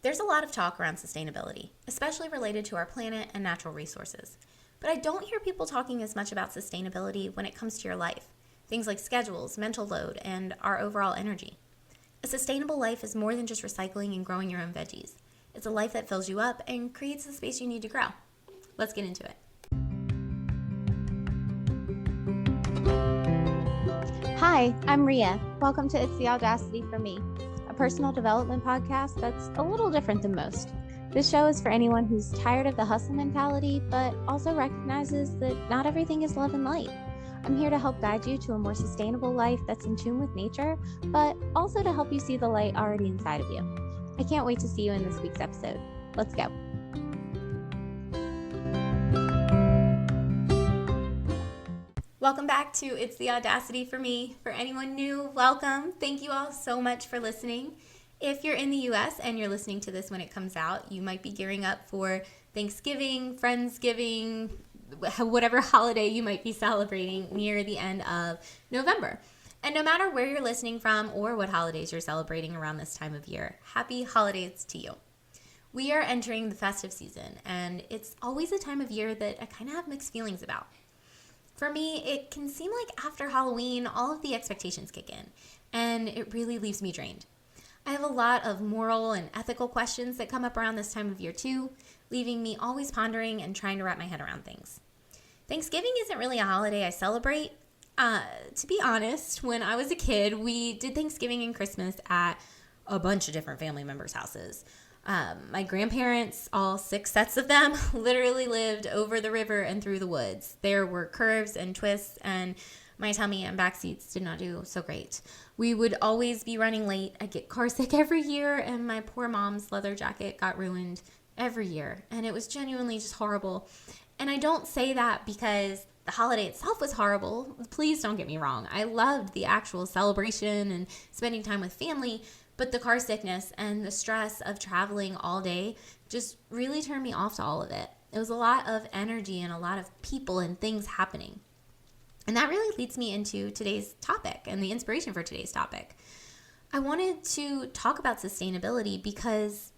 There's a lot of talk around sustainability, especially related to our planet and natural resources. But I don't hear people talking as much about sustainability when it comes to your life. Things like schedules, mental load, and our overall energy. A sustainable life is more than just recycling and growing your own veggies. It's a life that fills you up and creates the space you need to grow. Let's get into it. Hi, I'm Ria. Welcome to It's the Audacity for Me, a personal development podcast that's a little different than most. This show is for anyone who's tired of the hustle mentality, but also recognizes that not everything is love and light. I'm here to help guide you to a more sustainable life that's in tune with nature, but also to help you see the light already inside of you. I can't wait to see you in this week's episode. Let's go. Welcome back to It's the Audacity for Me. For anyone new, welcome. Thank you all so much for listening. If you're in the US and you're listening to this when it comes out, you might be gearing up for Thanksgiving, Friendsgiving, whatever holiday you might be celebrating near the end of November. And no matter where you're listening from or what holidays you're celebrating around this time of year, happy holidays to you. We are entering the festive season, and it's always a time of year that I kind of have mixed feelings about. For me, it can seem like after Halloween, all of the expectations kick in, and it really leaves me drained. I have a lot of moral and ethical questions that come up around this time of year too, leaving me always pondering and trying to wrap my head around things. Thanksgiving isn't really a holiday I celebrate. To be honest, when I was a kid, we did Thanksgiving and Christmas at a bunch of different family members' houses. My grandparents, all 6 sets of them, literally lived over the river and through the woods. There were curves and twists, and my tummy and back seats did not do so great. We would always be running late. I'd get car sick every year, and my poor mom's leather jacket got ruined every year, and it was genuinely just horrible. And I don't say that because the holiday itself was horrible. Please don't get me wrong. I loved the actual celebration and spending time with family, but the car sickness and the stress of traveling all day just really turned me off to all of it. It was a lot of energy and a lot of people and things happening. And that really leads me into today's topic and the inspiration for today's topic. I wanted to talk about sustainability because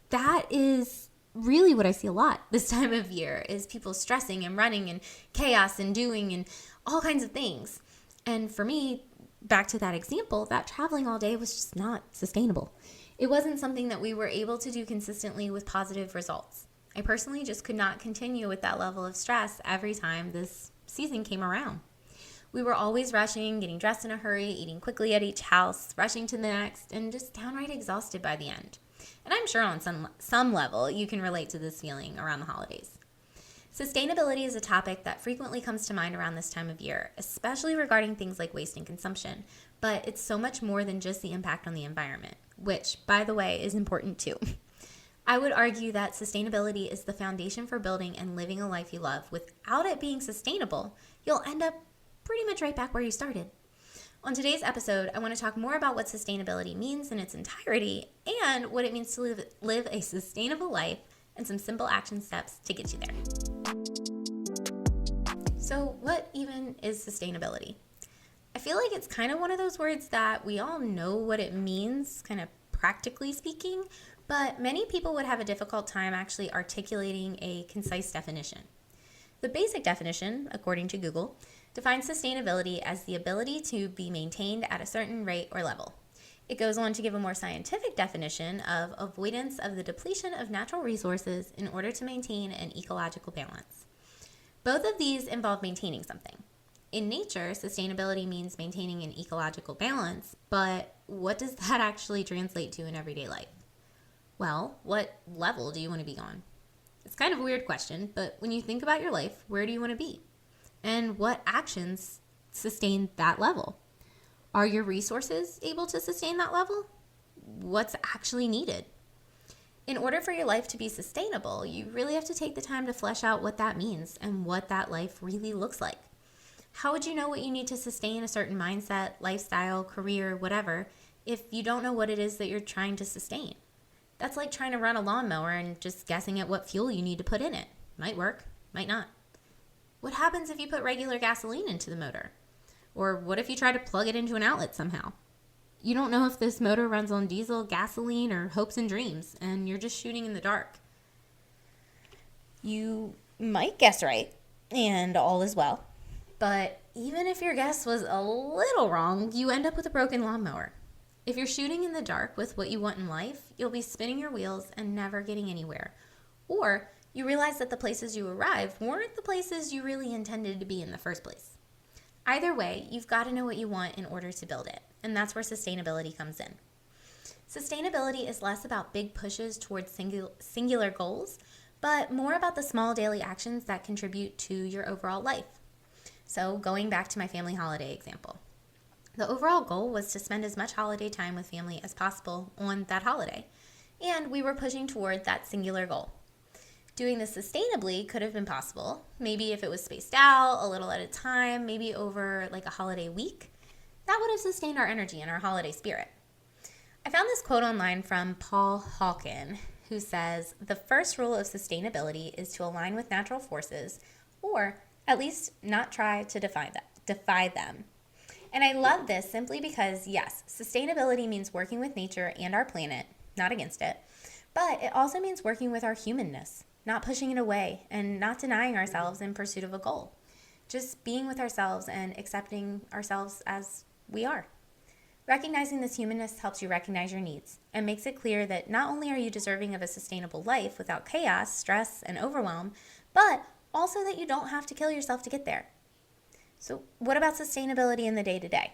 that is really what I see a lot this time of year, is people stressing and running and chaos and doing and all kinds of things. And for me, back to that example, that traveling all day was just not sustainable. It wasn't something that we were able to do consistently with positive results. I personally just could not continue with that level of stress every time this season came around. We were always rushing, getting dressed in a hurry, eating quickly at each house, rushing to the next, and just downright exhausted by the end. And I'm sure on some level you can relate to this feeling around the holidays. Sustainability is a topic that frequently comes to mind around this time of year, especially regarding things like waste and consumption. But it's so much more than just the impact on the environment, which, by the way, is important too. I would argue that sustainability is the foundation for building and living a life you love. Without it being sustainable, you'll end up pretty much right back where you started. On today's episode, I want to talk more about what sustainability means in its entirety and what it means to live a sustainable life and some simple action steps to get you there. So what even is sustainability? I feel like it's kind of one of those words that we all know what it means, kind of practically speaking, but many people would have a difficult time actually articulating a concise definition. The basic definition, according to Google, defines sustainability as the ability to be maintained at a certain rate or level. It goes on to give a more scientific definition of avoidance of the depletion of natural resources in order to maintain an ecological balance. Both of these involve maintaining something. In nature, sustainability means maintaining an ecological balance, but what does that actually translate to in everyday life? Well, what level do you want to be on? It's kind of a weird question, but when you think about your life, where do you want to be? And what actions sustain that level? Are your resources able to sustain that level? What's actually needed? In order for your life to be sustainable, you really have to take the time to flesh out what that means and what that life really looks like. How would you know what you need to sustain a certain mindset, lifestyle, career, whatever, if you don't know what it is that you're trying to sustain? That's like trying to run a lawnmower and just guessing at what fuel you need to put in it. Might work, might not. What happens if you put regular gasoline into the motor? Or what if you try to plug it into an outlet somehow? you don't know if this motor runs on diesel, gasoline, or hopes and dreams, and you're just shooting in the dark. You might guess right, and all is well. But even if your guess was a little wrong, you end up with a broken lawnmower. If you're shooting in the dark with what you want in life, you'll be spinning your wheels and never getting anywhere. Or you realize that the places you arrived weren't the places you really intended to be in the first place. Either way, you've got to know what you want in order to build it, and that's where sustainability comes in. Sustainability is less about big pushes towards singular goals, but more about the small daily actions that contribute to your overall life. So going back to my family holiday example, the overall goal was to spend as much holiday time with family as possible on that holiday, and we were pushing toward that singular goal. Doing this sustainably could have been possible, maybe if it was spaced out a little at a time, maybe over like a holiday week. That would have sustained our energy and our holiday spirit. I found this quote online from Paul Hawken, who says, "The first rule of sustainability is to align with natural forces, or at least not try to defy them." And I love this simply because, yes, sustainability means working with nature and our planet, not against it, but it also means working with our humanness, not pushing it away and not denying ourselves in pursuit of a goal. Just being with ourselves and accepting ourselves as we are. Recognizing this humanness helps you recognize your needs and makes it clear that not only are you deserving of a sustainable life without chaos, stress, and overwhelm, but also that you don't have to kill yourself to get there. So what about sustainability in the day-to-day?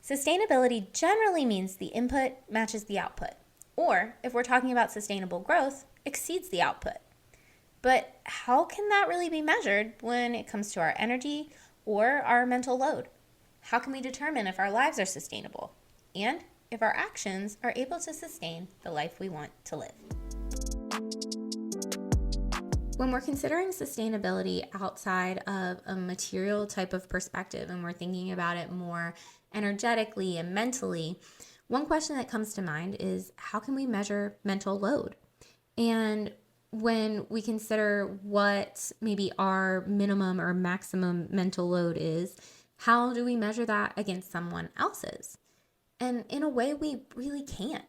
Sustainability generally means the input matches the output, or if we're talking about sustainable growth, exceeds the output. But how can that really be measured when it comes to our energy or our mental load? How can we determine if our lives are sustainable and if our actions are able to sustain the life we want to live? When we're considering sustainability outside of a material type of perspective and we're thinking about it more energetically and mentally, one question that comes to mind is, how can we measure mental load? And when we consider what maybe our minimum or maximum mental load is, how do we measure that against someone else's? And in a way, we really can't.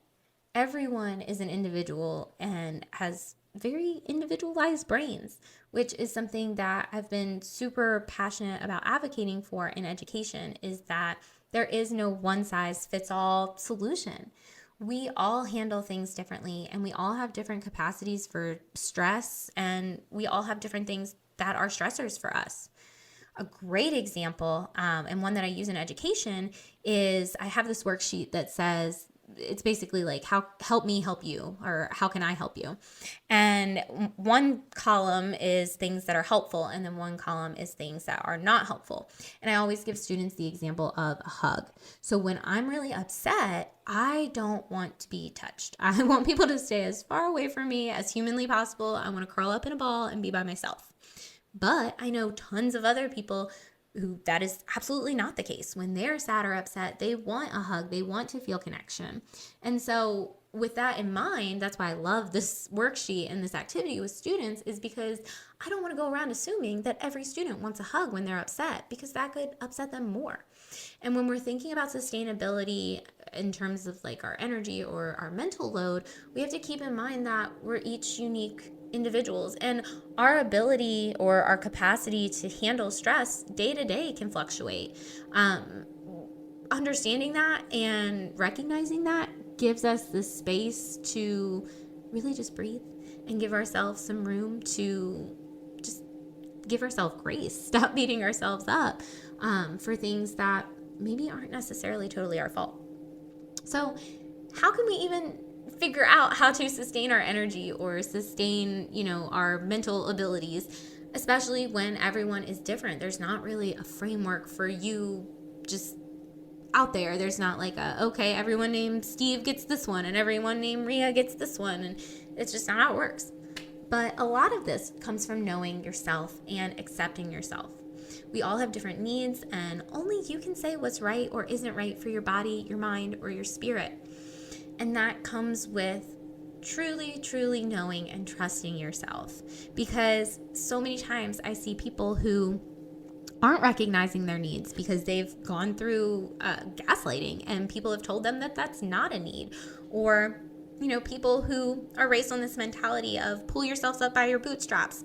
Everyone is an individual and has very individualized brains, which is something that I've been super passionate about advocating for in education, is that there is no one-size-fits-all solution. We all handle things differently, and we all have different capacities for stress, and we all have different things that are stressors for us. A great example, and one that I use in education, is I have this worksheet that says, it's basically like, how help me help you, or how can I help you? And one column is things that are helpful, and then one column is things that are not helpful. And I always give students the example of a hug. So when I'm really upset, I don't want to be touched. I want people to stay as far away from me as humanly possible. I want to curl up in a ball and be by myself. But I know tons of other people who that is absolutely not the case. When they're sad or upset, they want a hug. They want to feel connection. And so with that in mind, that's why I love this worksheet and this activity with students, is because I don't want to go around assuming that every student wants a hug when they're upset, because that could upset them more. And when we're thinking about sustainability in terms of like our energy or our mental load, we have to keep in mind that we're each unique individuals, and our ability or our capacity to handle stress day to day can fluctuate. Understanding that and recognizing that gives us the space to really just breathe and give ourselves some room to just give ourselves grace, stop beating ourselves up for things that maybe aren't necessarily totally our fault. So how can we even figure out how to sustain our energy or sustain, our mental abilities, especially when everyone is different? There's not really a framework for you just out there. There's not like okay, everyone named Steve gets this one and everyone named Rhea gets this one, and it's just not how it works. But a lot of this comes from knowing yourself and accepting yourself. We all have different needs, and only you can say what's right or isn't right for your body, your mind, or your spirit. And that comes with truly, truly knowing and trusting yourself. Because so many times I see people who aren't recognizing their needs because they've gone through gaslighting and people have told them that that's not a need. Or, people who are raised on this mentality of pull yourselves up by your bootstraps,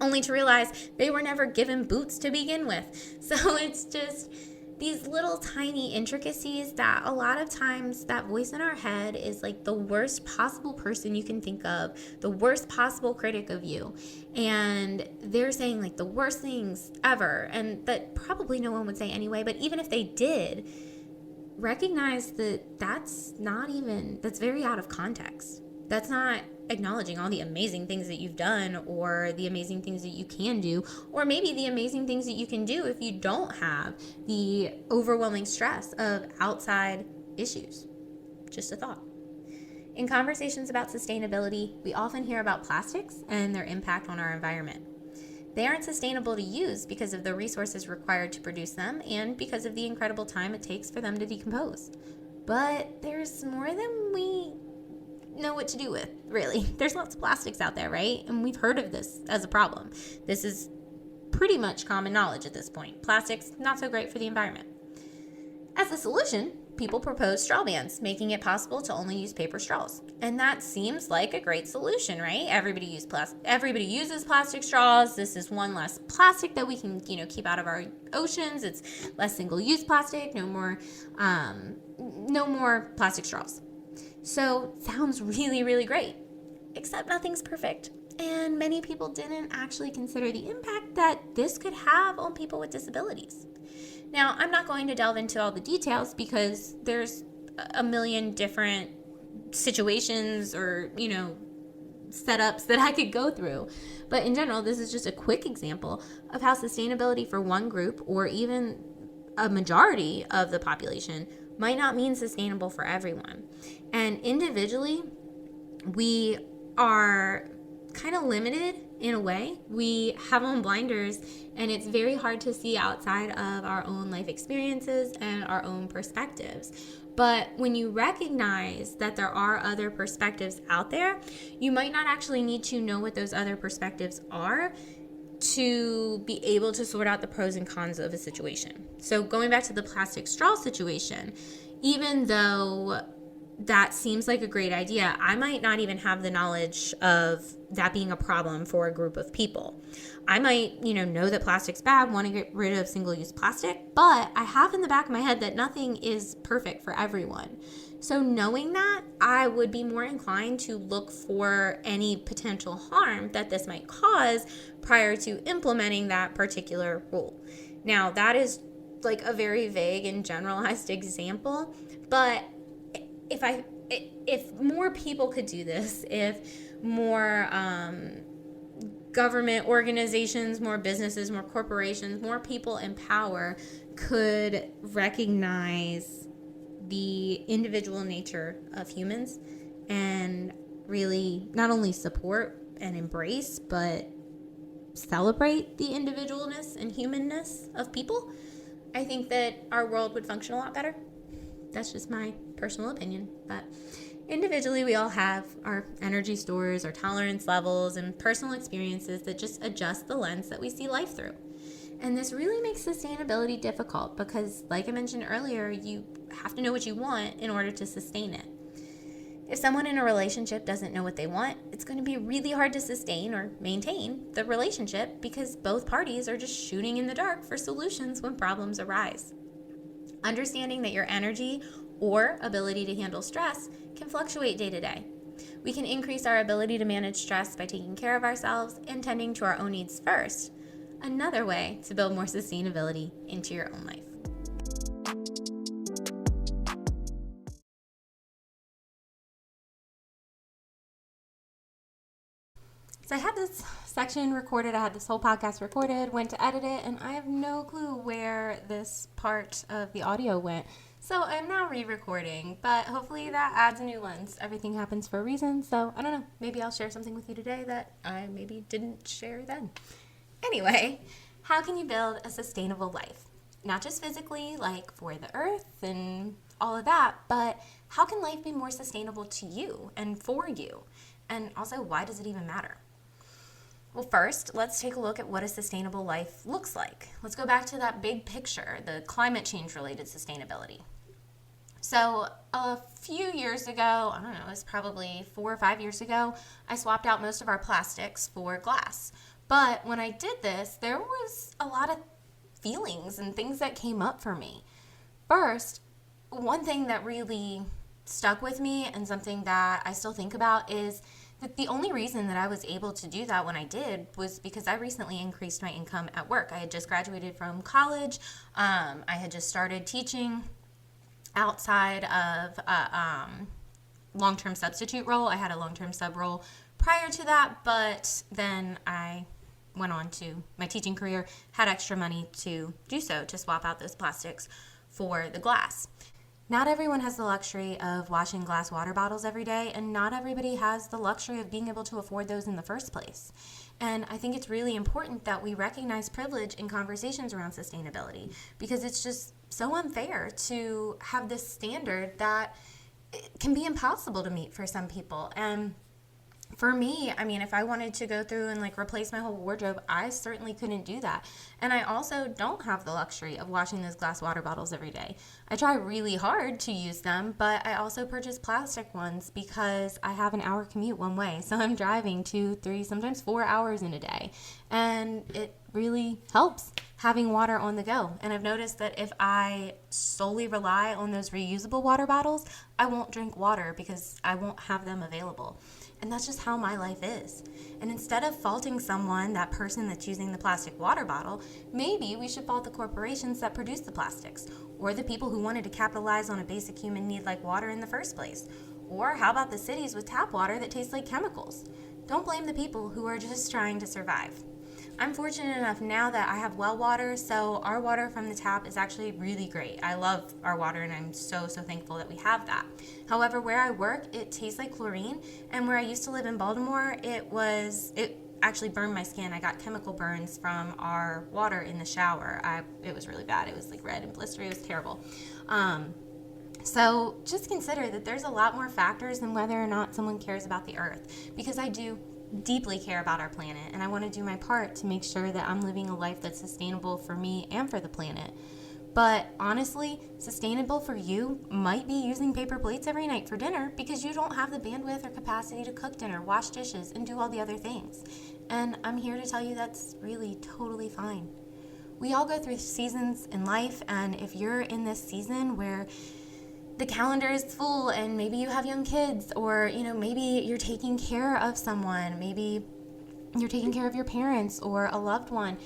only to realize they were never given boots to begin with. So it's just these little tiny intricacies that a lot of times that voice in our head is like the worst possible person you can think of, the worst possible critic of you. And they're saying like the worst things ever, and that probably no one would say anyway. But even if they did, recognize that that's very out of context. That's not acknowledging all the amazing things that you've done, or the amazing things that you can do, or maybe the amazing things that you can do if you don't have the overwhelming stress of outside issues. Just a thought. In conversations about sustainability, we often hear about plastics and their impact on our environment. They aren't sustainable to use because of the resources required to produce them and because of the incredible time it takes for them to decompose. But there's more than we know what to do with, really. There's lots of plastics out there, right? And we've heard of this as a problem. This is pretty much common knowledge at this point. Plastics, not so great for the environment. As a solution, people propose straw bans, making it possible to only use paper straws. And that seems like a great solution, right? Everybody uses plastic straws. This is one less plastic that we can, keep out of our oceans. It's less single-use plastic, no more plastic straws. So, sounds really, really great, except nothing's perfect. And many people didn't actually consider the impact that this could have on people with disabilities. Now, I'm not going to delve into all the details because there's a million different situations or, setups that I could go through. But in general, this is just a quick example of how sustainability for one group or even a majority of the population might not mean sustainable for everyone. And individually, we are kind of limited in a way. We have on blinders, and it's very hard to see outside of our own life experiences and our own perspectives. But when you recognize that there are other perspectives out there, you might not actually need to know what those other perspectives are to be able to sort out the pros and cons of a situation. So going back to the plastic straw situation, even though that seems like a great idea, I might not even have the knowledge of that being a problem for a group of people. I might, know that plastic's bad, want to get rid of single-use plastic, but I have in the back of my head that nothing is perfect for everyone. So knowing that, I would be more inclined to look for any potential harm that this might cause prior to implementing that particular rule. Now, that is a very vague and generalized example, but if more people could do this, if more government organizations, more businesses, more corporations, more people in power could recognize the individual nature of humans and really not only support and embrace, but celebrate the individualness and humanness of people, I think that our world would function a lot better. That's just my personal opinion. But individually, we all have our energy stores, our tolerance levels, and personal experiences that just adjust the lens that we see life through. And this really makes sustainability difficult because, like I mentioned earlier, you have to know what you want in order to sustain it. If someone in a relationship doesn't know what they want, it's going to be really hard to sustain or maintain the relationship because both parties are just shooting in the dark for solutions when problems arise. Understanding that your energy or ability to handle stress can fluctuate day to day. We can increase our ability to manage stress by taking care of ourselves and tending to our own needs first. Another way to build more sustainability into your own life. So I had this section recorded, I had this whole podcast recorded, went to edit it, and I have no clue where this part of the audio went. So I'm now re-recording, but hopefully that adds a new lens. Everything happens for a reason, so I don't know. Maybe I'll share something with you today that I maybe didn't share then. Anyway, how can you build a sustainable life? Not just physically, like for the earth and all of that, but how can life be more sustainable to you and for you? And also, why does it even matter? Well, first, let's take a look at what a sustainable life looks like. Let's go back to that big picture, the climate change related sustainability. So, a few years ago, I don't know, it was probably 4 or 5 years ago, I swapped out most of our plastics for glass. But when I did this, there was a lot of feelings and things that came up for me. First, one thing that really stuck with me and something that I still think about is that the only reason that I was able to do that when I did was because I recently increased my income at work. I had just graduated from college. I had just started teaching outside of a long-term substitute role. I had a long-term sub role prior to that, but then I went on to my teaching career, had extra money to do so, to swap out those plastics for the glass. Not everyone has the luxury of washing glass water bottles every day, and not everybody has the luxury of being able to afford those in the first place. And I think it's really important that we recognize privilege in conversations around sustainability, because it's just so unfair to have this standard that it can be impossible to meet for some people. And for me, I mean, if I wanted to go through and replace my whole wardrobe, I certainly couldn't do that. And I also don't have the luxury of washing those glass water bottles every day. I try really hard to use them, but I also purchase plastic ones because I have an hour commute one way. So I'm driving 2, 3, sometimes 4 hours in a day. And it really helps having water on the go. And I've noticed that if I solely rely on those reusable water bottles, I won't drink water because I won't have them available. And that's just how my life is. And instead of faulting someone, that person that's using the plastic water bottle, maybe we should fault the corporations that produce the plastics, or the people who wanted to capitalize on a basic human need like water in the first place. Or how about the cities with tap water that tastes like chemicals? Don't blame the people who are just trying to survive. I'm fortunate enough now that I have well water, so our water from the tap is actually really great. I love our water, and I'm so thankful that we have that. However, where I work, it tastes like chlorine, and where I used to live in Baltimore, it actually burned my skin. I got chemical burns from our water in the shower. It was really bad. It was red and blistery. It was terrible. So just consider that there's a lot more factors than whether or not someone cares about the earth, because I do deeply care about our planet, and I want to do my part to make sure that I'm living a life that's sustainable for me and for the planet. But honestly, sustainable for you might be using paper plates every night for dinner because you don't have the bandwidth or capacity to cook dinner, wash dishes, and do all the other things. And I'm here to tell you that's really totally fine. We all go through seasons in life, and if you're in this season where the calendar is full and maybe you have young kids, or maybe you're taking care of someone, maybe you're taking care of your parents or a loved one,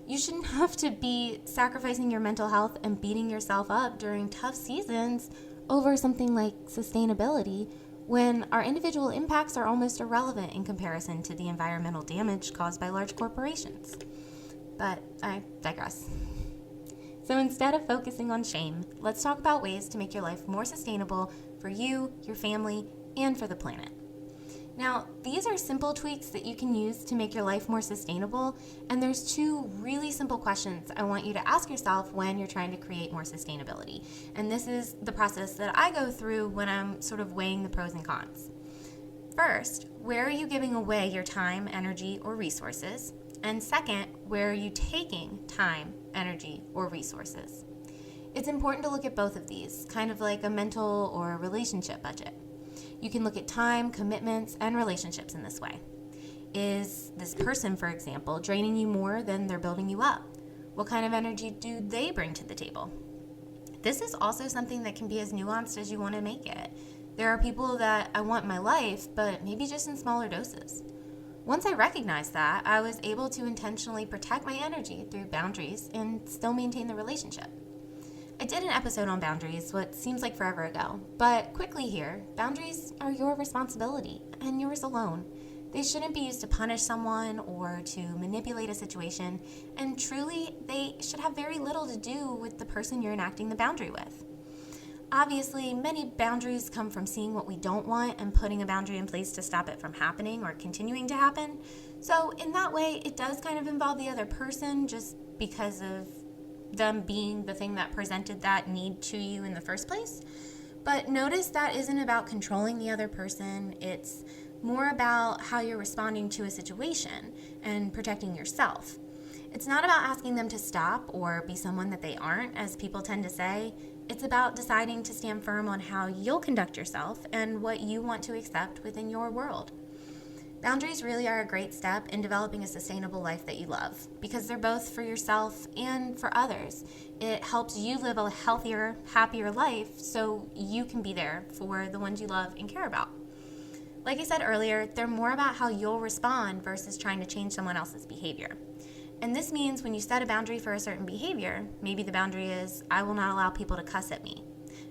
you shouldn't have to be sacrificing your mental health and beating yourself up during tough seasons over something like sustainability, when our individual impacts are almost irrelevant in comparison to the environmental damage caused by large corporations. But I digress. So instead of focusing on shame, let's talk about ways to make your life more sustainable for you, your family, and for the planet. Now, these are simple tweaks that you can use to make your life more sustainable, and there's 2 really simple questions I want you to ask yourself when you're trying to create more sustainability. And this is the process that I go through when I'm sort of weighing the pros and cons. First, where are you giving away your time, energy, or resources? And second, where are you taking time, energy, or resources? It's important to look at both of these, kind of like a mental or a relationship budget. You can look at time, commitments, and relationships in this way. Is this person, for example, draining you more than they're building you up? What kind of energy do they bring to the table? This is also something that can be as nuanced as you want to make it. There are people that I want in my life, but maybe just in smaller doses. Once I recognized that, I was able to intentionally protect my energy through boundaries and still maintain the relationship. I did an episode on boundaries what seems like forever ago, but quickly here, boundaries are your responsibility and yours alone. They shouldn't be used to punish someone or to manipulate a situation, and truly, they should have very little to do with the person you're enacting the boundary with. Obviously, many boundaries come from seeing what we don't want and putting a boundary in place to stop it from happening or continuing to happen. So in that way, it does kind of involve the other person just because of them being the thing that presented that need to you in the first place. But notice that isn't about controlling the other person. It's more about how you're responding to a situation and protecting yourself. It's not about asking them to stop or be someone that they aren't, as people tend to say. It's about deciding to stand firm on how you'll conduct yourself and what you want to accept within your world. Boundaries really are a great step in developing a sustainable life that you love, because they're both for yourself and for others. It helps you live a healthier, happier life so you can be there for the ones you love and care about. Like I said earlier, they're more about how you'll respond versus trying to change someone else's behavior. And this means when you set a boundary for a certain behavior, maybe the boundary is, I will not allow people to cuss at me.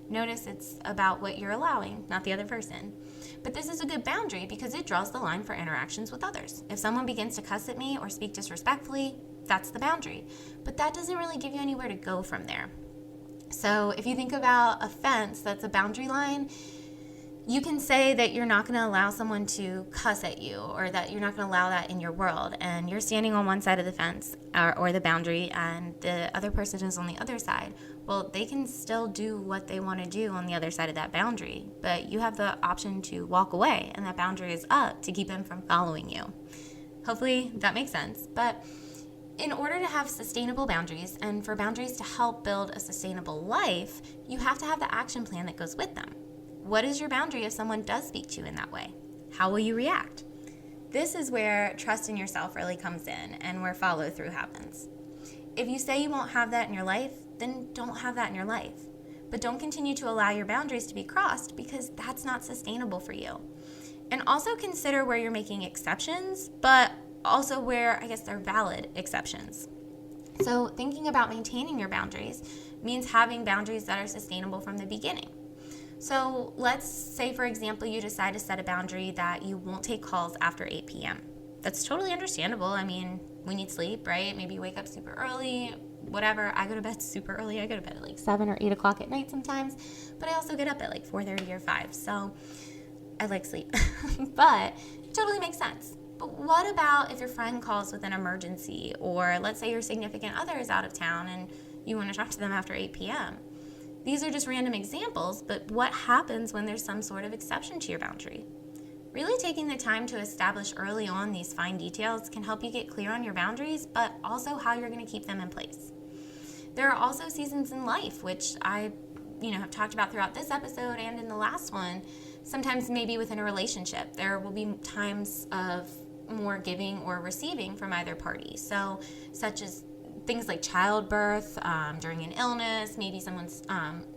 Notice it's about what you're allowing, not the other person. But this is a good boundary because it draws the line for interactions with others. If someone begins to cuss at me or speak disrespectfully, that's the boundary. But that doesn't really give you anywhere to go from there. So if you think about a fence that's a boundary line, you can say that you're not going to allow someone to cuss at you, or that you're not going to allow that in your world, and you're standing on one side of the fence or the boundary and the other person is on the other side. Well, they can still do what they want to do on the other side of that boundary, but you have the option to walk away, and that boundary is up to keep them from following you. Hopefully that makes sense. But in order to have sustainable boundaries, and for boundaries to help build a sustainable life, you have to have the action plan that goes with them. What is your boundary if someone does speak to you in that way? How will you react? This is where trust in yourself really comes in and where follow through happens. If you say you won't have that in your life, then don't have that in your life. But don't continue to allow your boundaries to be crossed, because that's not sustainable for you. And also consider where you're making exceptions, but also where, I guess, they're valid exceptions. So thinking about maintaining your boundaries means having boundaries that are sustainable from the beginning. So let's say, for example, you decide to set a boundary that you won't take calls after 8 p.m. That's totally understandable. I mean, we need sleep, right? Maybe you wake up super early, whatever. I go to bed super early. I go to bed at like 7 or 8 o'clock at night sometimes, but I also get up at like 4:30 or 5. So I like sleep, but it totally makes sense. But what about if your friend calls with an emergency, or let's say your significant other is out of town and you want to talk to them after 8 p.m.? These are just random examples, but what happens when there's some sort of exception to your boundary? Really taking the time to establish early on these fine details can help you get clear on your boundaries, but also how you're going to keep them in place. There are also seasons in life, which I have talked about throughout this episode and in the last one. Sometimes maybe within a relationship, there will be times of more giving or receiving from either party. So such as things like childbirth, during an illness, maybe someone's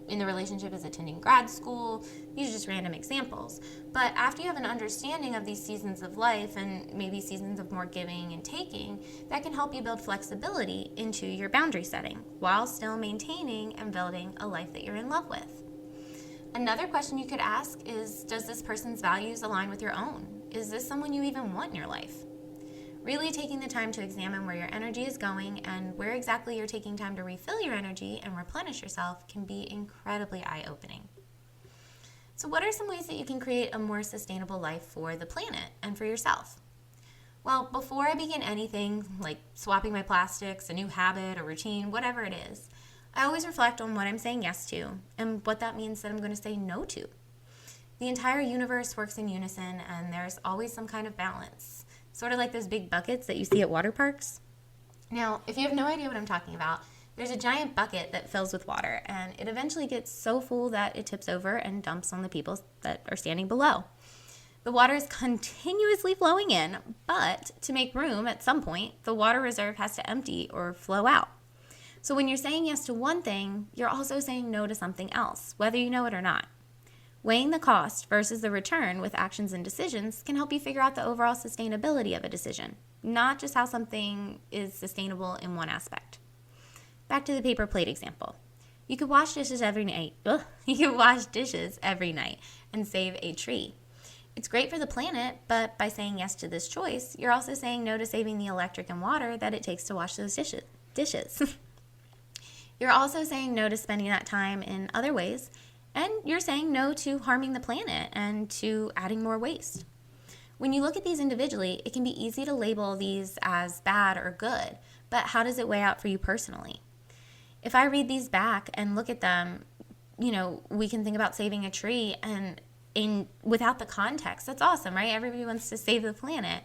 in the relationship is attending grad school. These are just random examples. But after you have an understanding of these seasons of life and maybe seasons of more giving and taking, that can help you build flexibility into your boundary setting while still maintaining and building a life that you're in love with. Another question you could ask is, does this person's values align with your own? Is this someone you even want in your life? Really taking the time to examine where your energy is going and where exactly you're taking time to refill your energy and replenish yourself can be incredibly eye-opening. So what are some ways that you can create a more sustainable life for the planet and for yourself? Well, before I begin anything like swapping my plastics, a new habit, a routine, whatever it is, I always reflect on what I'm saying yes to and what that means that I'm going to say no to. The entire universe works in unison, and there's always some kind of balance. Sort of like those big buckets that you see at water parks. Now, if you have no idea what I'm talking about, there's a giant bucket that fills with water, and it eventually gets so full that it tips over and dumps on the people that are standing below. The water is continuously flowing in, but to make room at some point, the water reserve has to empty or flow out. So when you're saying yes to one thing, you're also saying no to something else, whether you know it or not. Weighing the cost versus the return with actions and decisions can help you figure out the overall sustainability of a decision, not just how something is sustainable in one aspect. Back to the paper plate example. You could wash dishes every night. And save a tree. It's great for the planet, but by saying yes to this choice, you're also saying no to saving the electric and water that it takes to wash those dishes. You're also saying no to spending that time in other ways, and you're saying no to harming the planet and to adding more waste. When you look at these individually, it can be easy to label these as bad or good, but how does it weigh out for you personally? If I read these back and look at them, we can think about saving a tree, and without the context, that's awesome, right? Everybody wants to save the planet.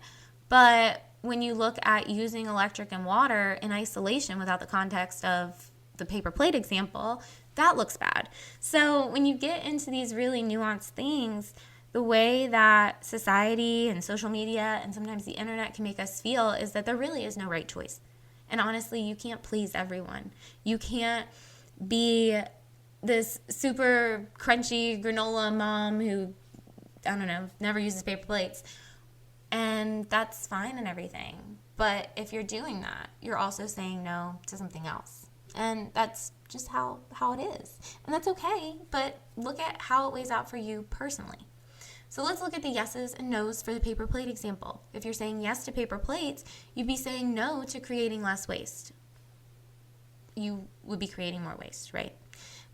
But when you look at using electric and water in isolation without the context of the paper plate example, that looks bad. So when you get into these really nuanced things, the way that society and social media and sometimes the internet can make us feel is that there really is no right choice. And honestly, you can't please everyone. You can't be this super crunchy granola mom who, I don't know, never uses paper plates. And that's fine and everything. But if you're doing that, you're also saying no to something else. And that's just how it is. And that's okay, but look at how it weighs out for you personally. So let's look at the yeses and nos for the paper plate example. If you're saying yes to paper plates, you'd be saying no to creating less waste. You would be creating more waste, right?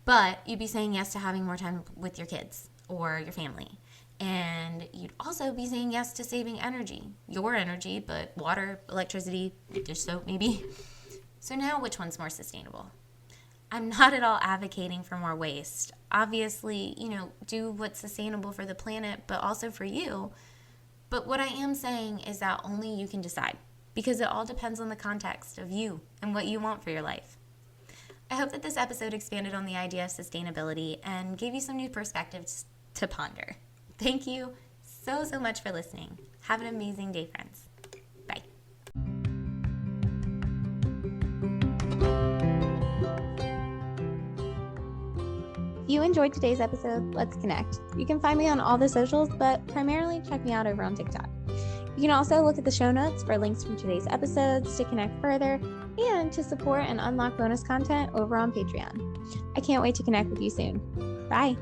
But you'd be saying yes to having more time with your kids or your family. And you'd also be saying yes to saving energy. Your energy, but water, electricity, dish soap maybe. So now which one's more sustainable? I'm not at all advocating for more waste. Obviously, do what's sustainable for the planet, but also for you. But what I am saying is that only you can decide, because it all depends on the context of you and what you want for your life. I hope that this episode expanded on the idea of sustainability and gave you some new perspectives to ponder. Thank you so much for listening. Have an amazing day, friends. Bye. If you enjoyed today's episode, let's connect. You can find me on all the socials, but primarily check me out over on TikTok. You can also look at the show notes for links from today's episodes to connect further and to support and unlock bonus content over on Patreon. I can't wait to connect with you soon. Bye.